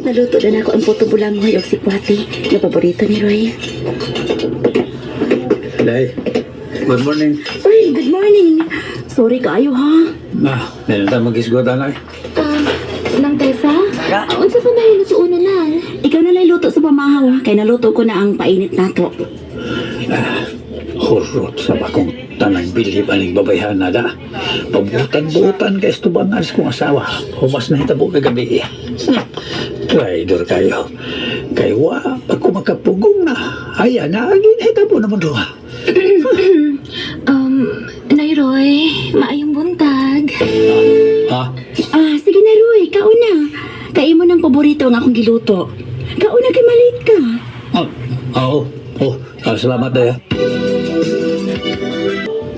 Naluto na ako ang puto bulang mo yung sikwati. Na paborito ni Roy. Day, good morning. Uy, good morning. Sorry kaayo ha. Meron tayo mag-isgotan na eh. Nang Tessa? Unsa pa na hinusuon na na? Ikaw na lang luto sa pamahaw. Kaya naluto ko na ang painit nato. Hurot sa bakong tanang bilib aning babayhan na da. Pabutan-butan kay estubangan sa kong asawa. Humas na hitabo kagabi eh. Traidor kayo. Kay wa, pag kumakapugong na, ayan na, agin hitabo naman doon. Nay Roy, maayong buntag. Sige na Roy, kauna. Kaya mo ng paborito ang akong giluto. Kauna kay malit ka. Salamat Day.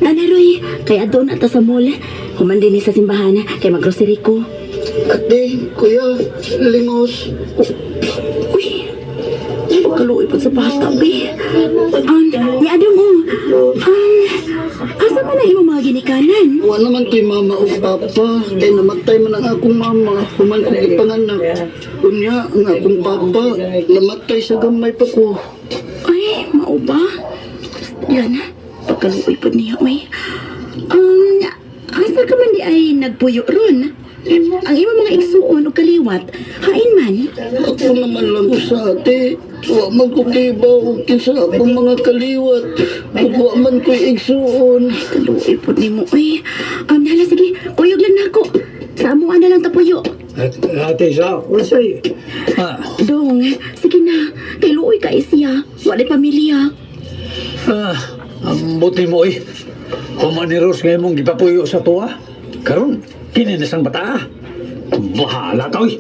Nana Roy, kaya doon ata sa mall. Humandin sa simbahan kay mag-grocery ko. Ate, kuya, lingos. Uy, pagkaluoy pa sa bata, be. Ni Adong, asa man na imo mga ginikanan? Wa naman to'y mama o papa. Kaya namatay man ang akong mama. Human ko ipanganak. Unya, ang akong papa, namatay sa gamay pa ko. Ay, mao ba? Yan, pagkaluoy pa niya, may. Asa ka man di ay nagpuyo ron? Ang imo mga igsuon o kaliwat, hain man. Ako naman lang sa ate. Wa man ko kibaw o kinsa akong mga kaliwat. Kung wa man ko'y igsuon. Kaluoy po ni mo, uy. Hala, sige, kuyog lang na ako. Sa amuan na lang tapuyo. Ate, unsay? Dong, sige na. Kay luoy ka siya. Walay pamilya. Ang buti mo eh. Humaniros ngayon mong gipapuyo sa tuwa. Karon, kininis ang bata. Bahala ka eh.